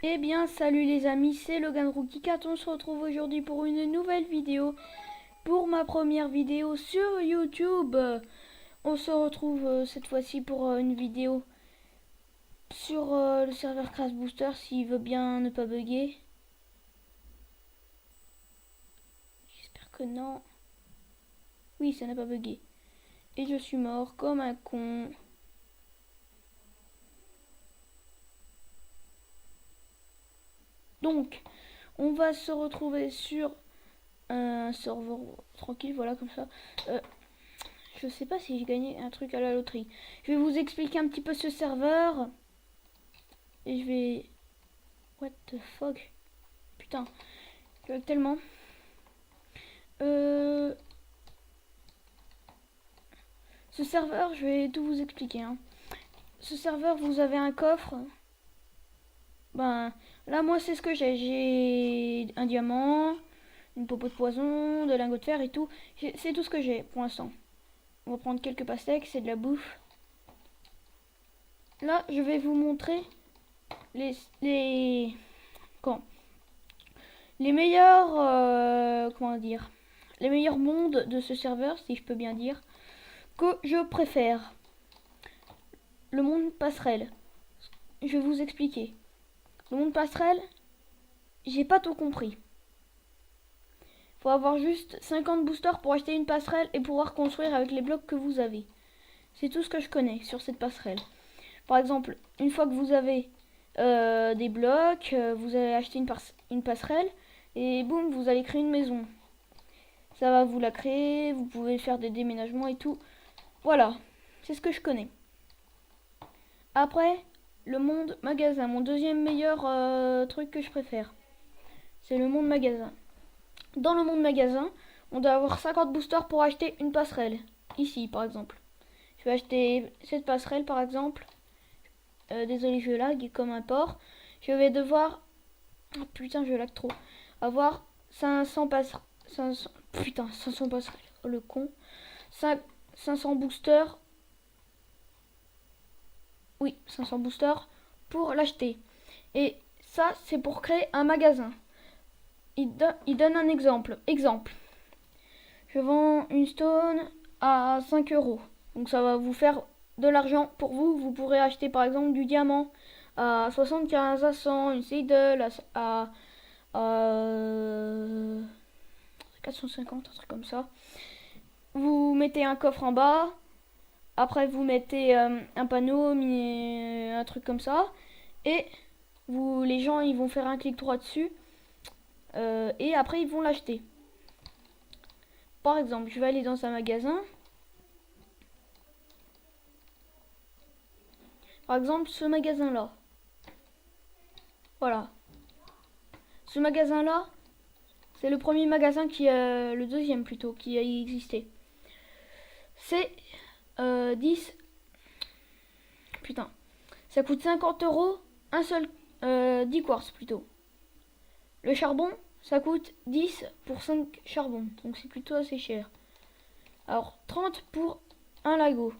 Eh bien, salut les amis, c'est Logan Rookie Cat. On se retrouve aujourd'hui pour une nouvelle vidéo. Pour ma première vidéo sur YouTube. On se retrouve cette fois-ci pour une vidéo sur le serveur Crash Booster, s'il veut bien ne pas bugger. J'espère que non. Oui, ça n'a pas bugué. Et je suis mort comme un con. Donc, on va se retrouver sur un serveur tranquille, voilà, comme ça. Je sais pas si j'ai gagné un truc à la loterie. Je vais vous expliquer un petit peu ce serveur. Et je vais... What the fuck? Putain, je lag tellement. Ce serveur, je vais tout vous expliquer. Hein. Ce serveur, vous avez un coffre. Ben, là, moi, c'est ce que j'ai. J'ai un diamant, une popo de poison, de lingots de fer et tout. C'est tout ce que j'ai pour l'instant. On va prendre quelques pastèques, c'est de la bouffe. Là, je vais vous montrer les quand les meilleurs comment dire, les meilleurs mondes de ce serveur, si je peux bien dire, que je préfère. Le monde passerelle. Je vais vous expliquer. Le monde passerelle, j'ai pas tout compris. Faut avoir juste 50 boosters pour acheter une passerelle et pouvoir construire avec les blocs que vous avez. C'est tout ce que je connais sur cette passerelle. Par exemple, une fois que vous avez des blocs, vous allez acheter une passerelle et boum, vous allez créer une maison. Ça va vous la créer, vous pouvez faire des déménagements et tout. Voilà, c'est ce que je connais. Après, le monde magasin, mon deuxième meilleur truc que je préfère, c'est le monde magasin. Dans le monde magasin, on doit avoir 50 boosters pour acheter une passerelle. Ici, par exemple. Je vais acheter cette passerelle, par exemple. Désolé, je lag comme un porc. Je vais devoir... Oh, putain, je lag trop. Avoir 500 passerelles. 500... Putain, 500 passerelles. Oh, le con. 500 boosters. Oui, 500 boosters pour l'acheter. Et ça, c'est pour créer un magasin. Il donne un exemple. Exemple. Je vends une stone à 5 euros. Donc ça va vous faire de l'argent pour vous. Vous pourrez acheter par exemple du diamant à 75, à 100, une saddle à 450, un truc comme ça. Vous mettez un coffre en bas. Après vous mettez un panneau, un truc comme ça. Et les gens ils vont faire un clic droit dessus. Et après ils vont l'acheter. Par exemple, je vais aller dans un magasin. Par exemple, ce magasin-là. Voilà. Ce magasin-là, c'est le premier magasin le deuxième plutôt, qui a existé. C'est 10... Putain. Ça coûte 50 euros, un seul... 10 quartz plutôt. Le charbon, ça coûte 10 pour 5 charbons. Donc c'est plutôt assez cher. Alors, 30 pour un lago.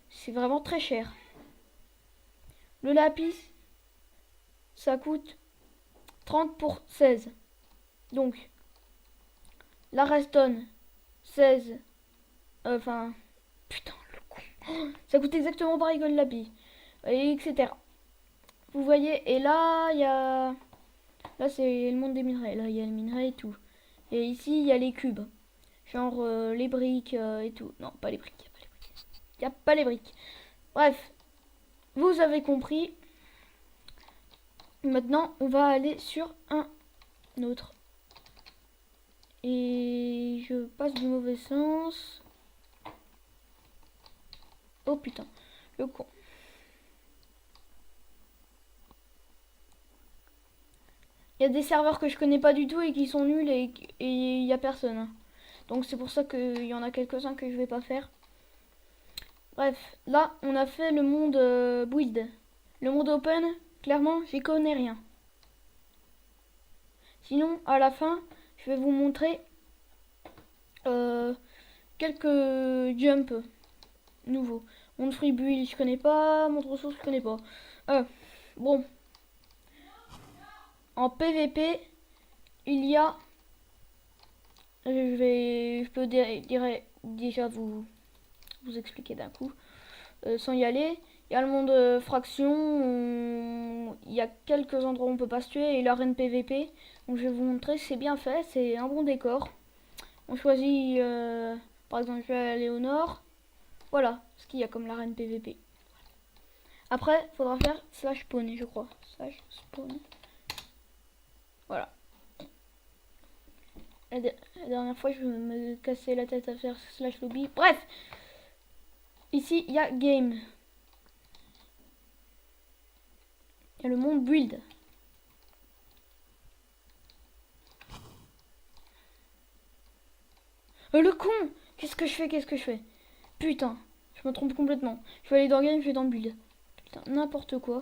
C'est vraiment très cher. Le lapis, ça coûte 30 pour 16. Donc, la redstone, 16. Enfin, putain, le con. Ça coûte exactement pareil que le lapis. Et etc. Vous voyez, et là, il y a... Là, c'est le monde des minerais. Là, il y a les minerais et tout. Et ici, il y a les cubes. Genre les briques et tout. Non, pas les briques. Il n'y a pas les briques. Bref, vous avez compris. Maintenant, on va aller sur un autre. Et je passe du mauvais sens. Oh putain, le con. Il y a des serveurs que je connais pas du tout et qui sont nuls et il y a personne. Donc c'est pour ça qu'il y en a quelques-uns que je vais pas faire. Bref, là on a fait le monde build. Le monde open, clairement j'y connais rien. Sinon à la fin, je vais vous montrer quelques jumps nouveaux. Monde free build je connais pas, monde ressources je connais pas. Bon. En PVP, il y a... Je peux déjà vous expliquer d'un coup, sans y aller. Il y a le monde fraction, il y a quelques endroits où on peut pas se tuer, et l'arène PVP. Donc je vais vous montrer, c'est bien fait, c'est un bon décor. On choisit, par exemple, je vais aller au nord. Voilà ce qu'il y a comme l'arène PVP. Après, il faudra faire slash spawn, je crois. Slash spawn. Voilà. La dernière fois, je me cassais la tête à faire slash lobby. Bref, ici, il y a game. Il y a le monde build. Le con! Qu'est-ce que je fais? Putain, je me trompe complètement. Je vais aller dans game, je vais dans build. Putain, n'importe quoi.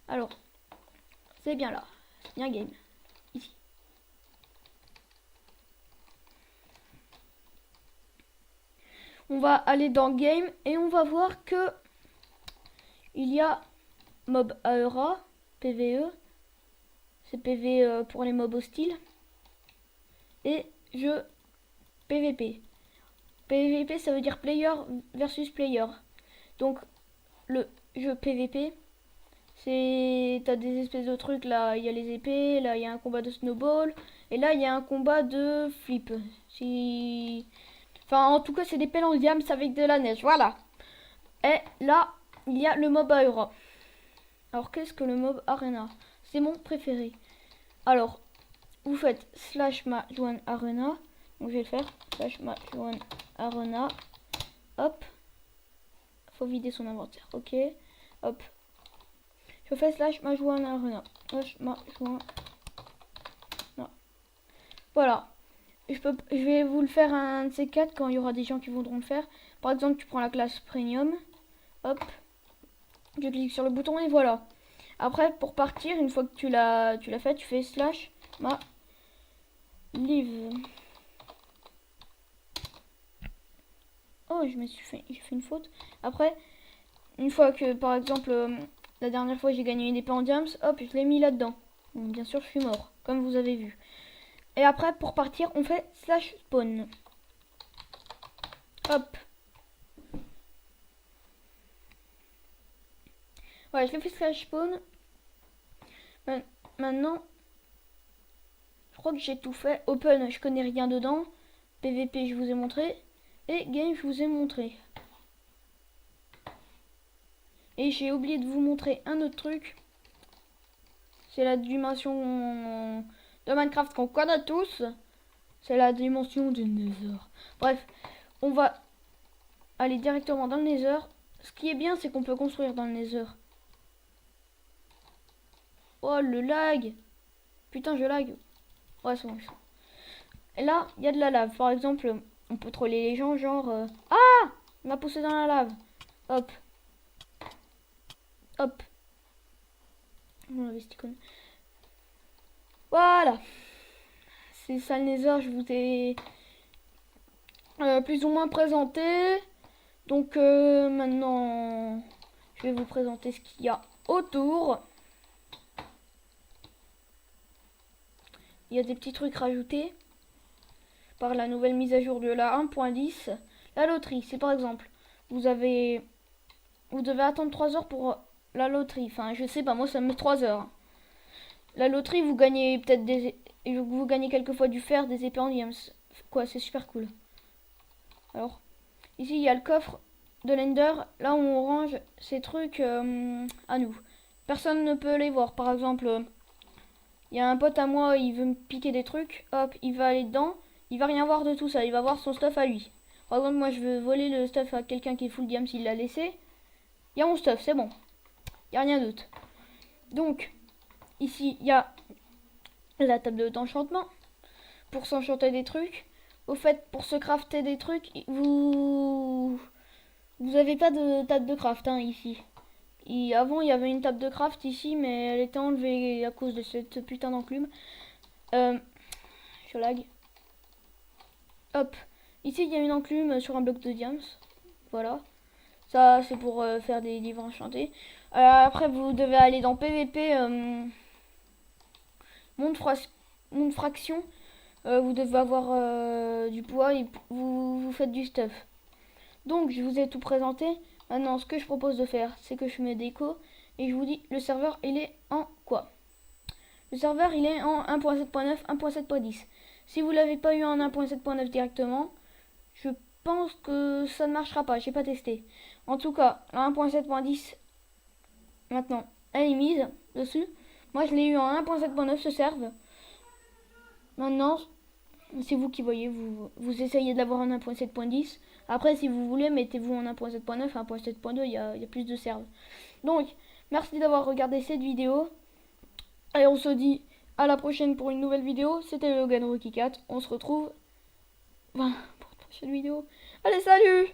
Alors, c'est bien là. C'est bien game. Ici. On va aller dans game et on va voir que il y a mob AERA, PVE. C'est PV pour les mobs hostiles. Et jeu PVP. PVP, ça veut dire player versus player. Donc, le jeu PVP, c'est... T'as des espèces de trucs, là, il y a les épées, là, il y a un combat de snowball, et là, il y a un combat de flip. Si... Enfin, en tout cas, c'est des pelles en diams avec de la neige, voilà. Et là, il y a le mob Aura. Alors, qu'est-ce que le mob Arena? C'est mon préféré. Alors, vous faites slash majoine arena. Donc, je vais le faire. Slash majoine arena. Hop. Faut vider son inventaire. Ok. Hop. Je fais slash majoine arena. Slash majoine. Non. Voilà. Je vais vous le faire un de ces quatre quand il y aura des gens qui voudront le faire. Par exemple, tu prends la classe premium. Hop. Tu cliques sur le bouton et voilà. Après, pour partir, une fois que tu l'as fait, tu fais slash ma live. Oh, j'ai fait une faute. Après, une fois que, par exemple, la dernière fois j'ai gagné une épée en diams, hop, je l'ai mis là-dedans. Donc, bien sûr, je suis mort, comme vous avez vu. Et après, pour partir, on fait slash spawn. Hop. Voilà, je l'ai fait slash spawn. Maintenant, je crois que j'ai tout fait. Open, je connais rien dedans. PVP, je vous ai montré. Et game, je vous ai montré. Et j'ai oublié de vous montrer un autre truc. C'est la dimension de Minecraft qu'on connaît tous. C'est la dimension du Nether. Bref, on va aller directement dans le Nether. Ce qui est bien, c'est qu'on peut construire dans le Nether. Oh, le lag! Putain, je lag. Ouais, c'est bon. Et là, il y a de la lave. Par exemple, on peut troller les gens, genre... Ah! Il m'a poussé dans la lave. Hop. Hop. Voilà. C'est ça le Nether, je vous ai plus ou moins présenté. Donc maintenant, je vais vous présenter ce qu'il y a autour. Il y a des petits trucs rajoutés par la nouvelle mise à jour de la 1.10. La loterie, c'est par exemple, vous devez attendre 3 heures pour la loterie. Enfin, je sais pas, moi ça me met 3 heures. La loterie, vous gagnez peut-être vous gagnez quelquefois du fer, des épées en diams. Quoi, c'est super cool. Alors, ici il y a le coffre de l'Ender, là où on range ces trucs à nous. Personne ne peut les voir. Par exemple, il y a un pote à moi, il veut me piquer des trucs, hop, il va aller dedans, il va rien voir de tout ça, il va voir son stuff à lui. Par exemple, moi je veux voler le stuff à quelqu'un qui est full diam s'il l'a laissé. Il y a mon stuff, c'est bon. Il n'y a rien d'autre. Donc, ici, il y a la table d'enchantement pour s'enchanter des trucs. Au fait, pour se crafter des trucs, vous avez pas de table de craft hein, ici. Avant, il y avait une table de craft ici, mais elle était enlevée à cause de cette putain d'enclume. Je lag. Hop. ici, il y a une enclume sur un bloc de diams. Voilà. Ça, c'est pour faire des livres enchantés. Après, vous devez aller dans PVP monde fraction. Vous devez avoir du poids et vous faites du stuff. Donc, je vous ai tout présenté. Maintenant, ce que je propose de faire, c'est que je mets déco et je vous dis le serveur, il est en quoi? Le serveur, il est en 1.7.9, 1.7.10. Si vous l'avez pas eu en 1.7.9 directement, je pense que ça ne marchera pas. J'ai pas testé. En tout cas, la 1.7.10, maintenant, elle est mise dessus. Moi, je l'ai eu en 1.7.9, ce serve. Maintenant, c'est vous qui voyez, vous essayez de l'avoir en 1.7.10. Après, si vous voulez, mettez-vous en 1.7.9, 1.7.2, il y a plus de serve. Donc, merci d'avoir regardé cette vidéo. Et on se dit à la prochaine pour une nouvelle vidéo. C'était Logan Rocky 4. On se retrouve pour une prochaine vidéo. Allez, salut!